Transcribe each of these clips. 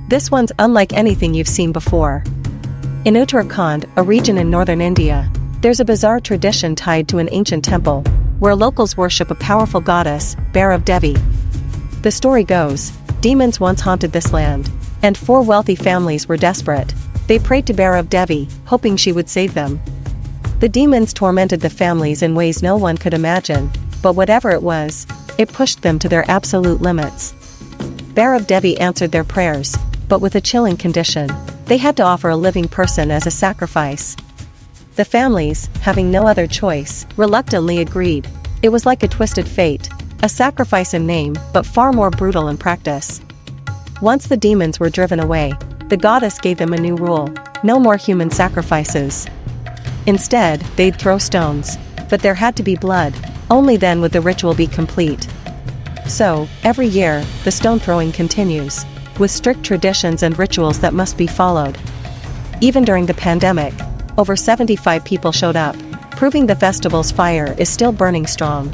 This one's unlike anything you've seen before. In Uttarakhand, a region in northern India, there's a bizarre tradition tied to an ancient temple, where locals worship a powerful goddess, Bhairav Devi. The story goes, demons once haunted this land, and 4 wealthy families were desperate. They prayed to Bhairav Devi, hoping she would save them. The demons tormented the families in ways no one could imagine, but whatever it was, it pushed them to their absolute limits. Bhairav Devi answered their prayers, but with a chilling condition. They had to offer a living person as a sacrifice. The families, having no other choice, reluctantly agreed. It was like a twisted fate, a sacrifice in name, but far more brutal in practice. Once the demons were driven away, the goddess gave them a new rule: no more human sacrifices. Instead, they'd throw stones, but there had to be blood, only then would the ritual be complete. So, every year, the stone throwing continues, with strict traditions and rituals that must be followed. Even during the pandemic, over 75 people showed up, proving the festival's fire is still burning strong.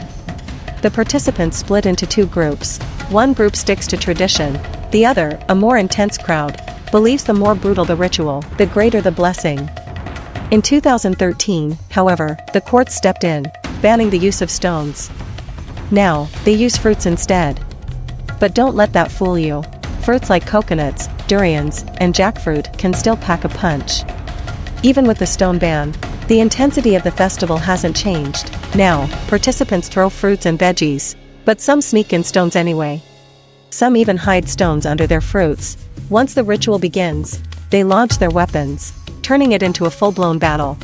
The participants split into 2 groups. One group sticks to tradition, the other, a more intense crowd, believes the more brutal the ritual, the greater the blessing. In 2013, however, the courts stepped in, banning the use of stones. Now, they use fruits instead. But don't let that fool you. Fruits like coconuts, durians, and jackfruit can still pack a punch. Even with the stone ban, the intensity of the festival hasn't changed. Now, participants throw fruits and veggies, but some sneak in stones anyway. Some even hide stones under their fruits. Once the ritual begins, they launch their weapons, turning it into a full-blown battle.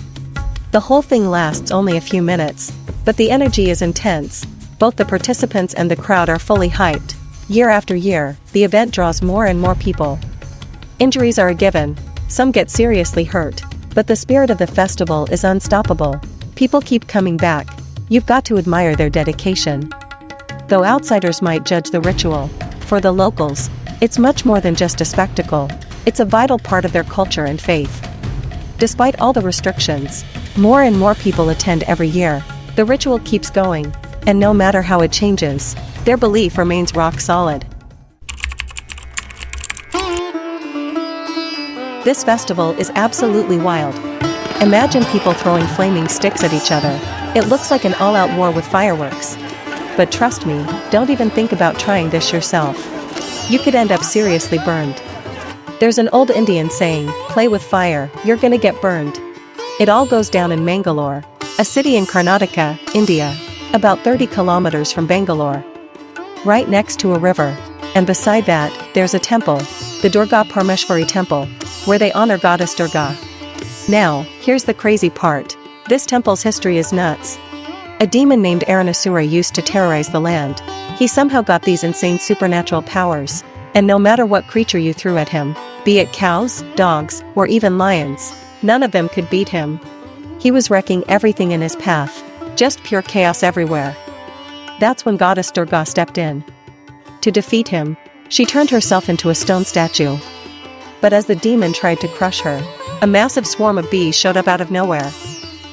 The whole thing lasts only a few minutes, but the energy is intense. Both the participants and the crowd are fully hyped. Year after year, the event draws more and more people. Injuries are a given, some get seriously hurt, but the spirit of the festival is unstoppable. People keep coming back. You've got to admire their dedication. Though outsiders might judge the ritual, for the locals, it's much more than just a spectacle. It's a vital part of their culture and faith. Despite all the restrictions, more and more people attend every year. The ritual keeps going, and no matter how it changes, their belief remains rock solid. This festival is absolutely wild. Imagine people throwing flaming sticks at each other. It looks like an all-out war with fireworks. But trust me, don't even think about trying this yourself. You could end up seriously burned. There's an old Indian saying, "Play with fire, you're gonna get burned." It all goes down in Mangalore, a city in Karnataka, India, about 30 kilometers from Bangalore. Right next to a river, and beside that, there's a temple, the Durga Parmeshwari temple, where they honor goddess Durga. Now, here's the crazy part. This temple's history is nuts. A demon named Aranasura used to terrorize the land. He somehow got these insane supernatural powers, and no matter what creature you threw at him, be it cows, dogs, or even lions, none of them could beat him. He was wrecking everything in his path, just pure chaos everywhere. That's when goddess Durga stepped in. To defeat him, she turned herself into a stone statue. But as the demon tried to crush her, a massive swarm of bees showed up out of nowhere.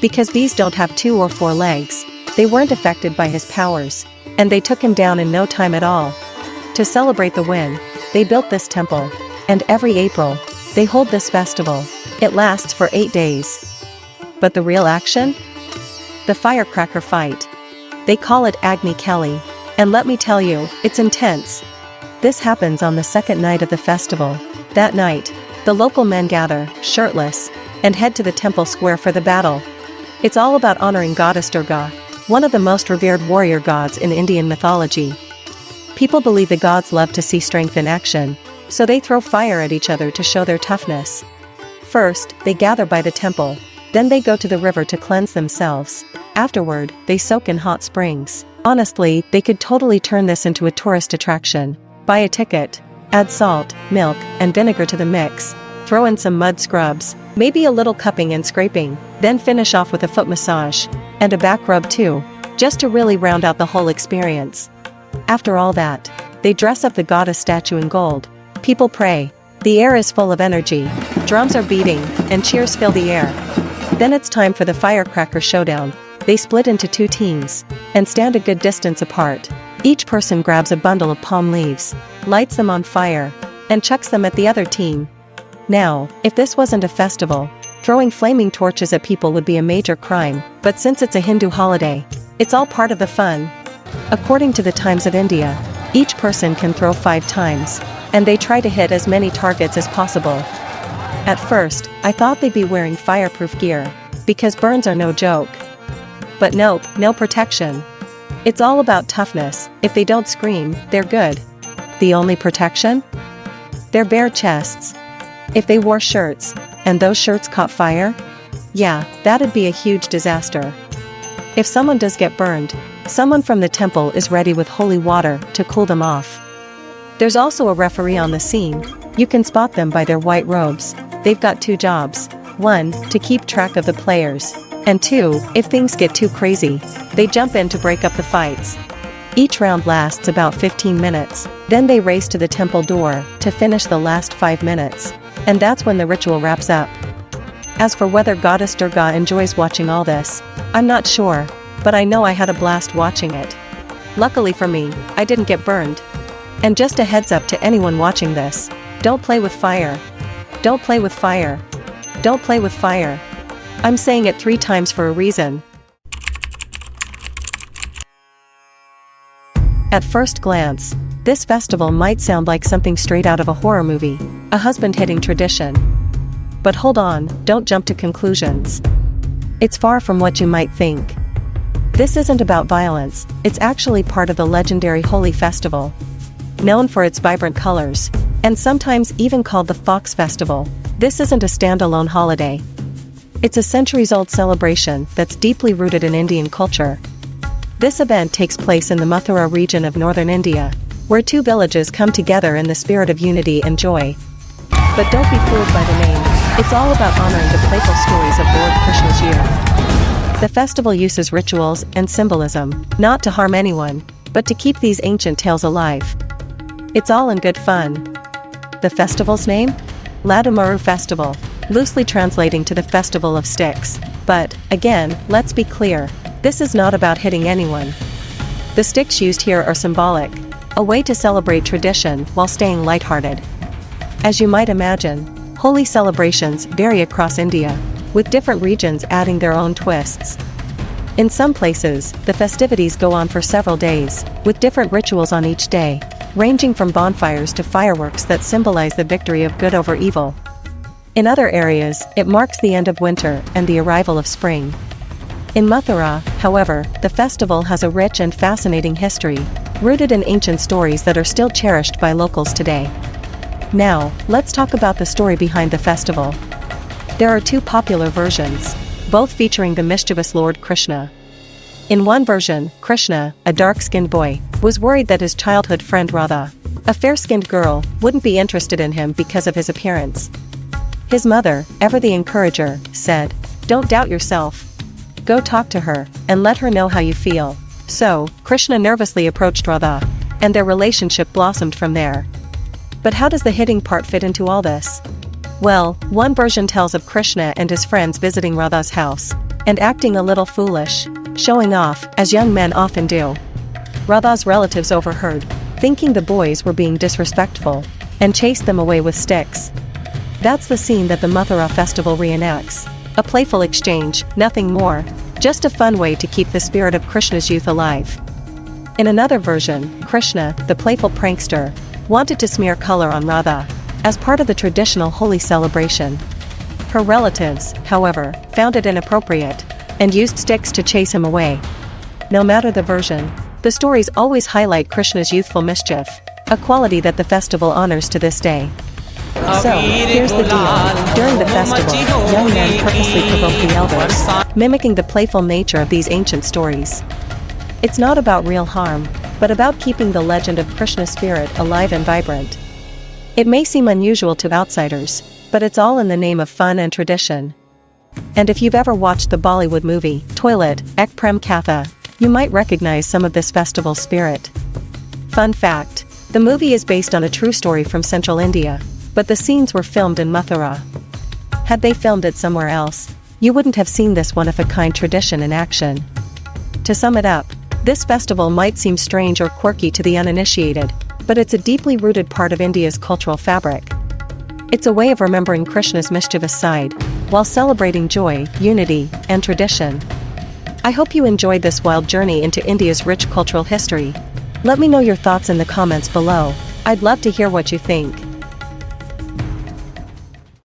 Because bees don't have 2 or 4 legs, they weren't affected by his powers, and they took him down in no time at all. To celebrate the win, they built this temple, and every April, they hold this festival. It lasts for 8 days. But the real action? The firecracker fight. They call it Agni Kali, and let me tell you, it's intense. This happens on the second night of the festival. That night, the local men gather, shirtless, and head to the temple square for the battle. It's all about honoring goddess Durga, one of the most revered warrior gods in Indian mythology. People believe the gods love to see strength in action, so they throw fire at each other to show their toughness. First, they gather by the temple, then they go to the river to cleanse themselves. Afterward, they soak in hot springs. Honestly, they could totally turn this into a tourist attraction. Buy a ticket, add salt, milk, and vinegar to the mix, throw in some mud scrubs, maybe a little cupping and scraping, then finish off with a foot massage, and a back rub too, just to really round out the whole experience. After all that, they dress up the goddess statue in gold. People pray. The air is full of energy, drums are beating, and cheers fill the air. Then it's time for the firecracker showdown. They split into 2 teams, and stand a good distance apart. Each person grabs a bundle of palm leaves, lights them on fire, and chucks them at the other team. Now, if this wasn't a festival, throwing flaming torches at people would be a major crime, but since it's a Hindu holiday, it's all part of the fun. According to the Times of India, each person can throw 5 times, and they try to hit as many targets as possible. At first, I thought they'd be wearing fireproof gear, because burns are no joke. But nope, no protection. It's all about toughness. If they don't scream, they're good. The only protection? Their bare chests. If they wore shirts, and those shirts caught fire? Yeah, that'd be a huge disaster. If someone does get burned, someone from the temple is ready with holy water to cool them off. There's also a referee on the scene. You can spot them by their white robes. They've got 2 jobs. 1, to keep track of the players. And 2, if things get too crazy, they jump in to break up the fights. Each round lasts about 15 minutes, then they race to the temple door to finish the last 5 minutes. And that's when the ritual wraps up. As for whether Goddess Durga enjoys watching all this, I'm not sure, but I know I had a blast watching it. Luckily for me, I didn't get burned. And just a heads up to anyone watching this, don't play with fire. Don't play with fire. Don't play with fire. I'm saying it 3 times for a reason. At first glance, this festival might sound like something straight out of a horror movie, a husband-hitting tradition. But hold on, don't jump to conclusions. It's far from what you might think. This isn't about violence, it's actually part of the legendary Holi festival. Known for its vibrant colors, and sometimes even called the Fox Festival, this isn't a standalone holiday. It's a centuries-old celebration that's deeply rooted in Indian culture. This event takes place in the Mathura region of northern India, where 2 villages come together in the spirit of unity and joy. But don't be fooled by the name, it's all about honoring the playful stories of Lord Krishna's youth. The festival uses rituals and symbolism, not to harm anyone, but to keep these ancient tales alive. It's all in good fun. The festival's name? Ladamaru Festival, loosely translating to the Festival of Sticks. But, again, let's be clear, this is not about hitting anyone. The sticks used here are symbolic, a way to celebrate tradition while staying lighthearted. As you might imagine, Holi celebrations vary across India, with different regions adding their own twists. In some places, the festivities go on for several days, with different rituals on each day, ranging from bonfires to fireworks that symbolize the victory of good over evil. In other areas, it marks the end of winter and the arrival of spring. In Mathura, however, the festival has a rich and fascinating history, rooted in ancient stories that are still cherished by locals today. Now, let's talk about the story behind the festival. There are 2 popular versions, both featuring the mischievous Lord Krishna. In one version, Krishna, a dark-skinned boy, was worried that his childhood friend Radha, a fair-skinned girl, wouldn't be interested in him because of his appearance. His mother, ever the encourager, said, "Don't doubt yourself. Go talk to her, and let her know how you feel." So, Krishna nervously approached Radha, and their relationship blossomed from there. But how does the hitting part fit into all this? Well, one version tells of Krishna and his friends visiting Radha's house, and acting a little foolish, showing off, as young men often do. Radha's relatives overheard, thinking the boys were being disrespectful, and chased them away with sticks. That's the scene that the Mathura festival reenacts. A playful exchange, nothing more, just a fun way to keep the spirit of Krishna's youth alive. In another version, Krishna, the playful prankster, wanted to smear color on Radha, as part of the traditional Holi celebration. Her relatives, however, found it inappropriate, and used sticks to chase him away. No matter the version, the stories always highlight Krishna's youthful mischief, a quality that the festival honors to this day. So, here's the deal. During the festival, young men purposely provoke the elders, mimicking the playful nature of these ancient stories. It's not about real harm, but about keeping the legend of Krishna's spirit alive and vibrant. It may seem unusual to outsiders, but it's all in the name of fun and tradition. And if you've ever watched the Bollywood movie, Toilet, Ek Prem Katha, you might recognize some of this festival spirit. Fun fact, the movie is based on a true story from central India, but the scenes were filmed in Mathura. Had they filmed it somewhere else, you wouldn't have seen this one-of-a-kind tradition in action. To sum it up, this festival might seem strange or quirky to the uninitiated, but it's a deeply rooted part of India's cultural fabric. It's a way of remembering Krishna's mischievous side, while celebrating joy, unity, and tradition. I hope you enjoyed this wild journey into India's rich cultural history. Let me know your thoughts in the comments below. I'd love to hear what you think.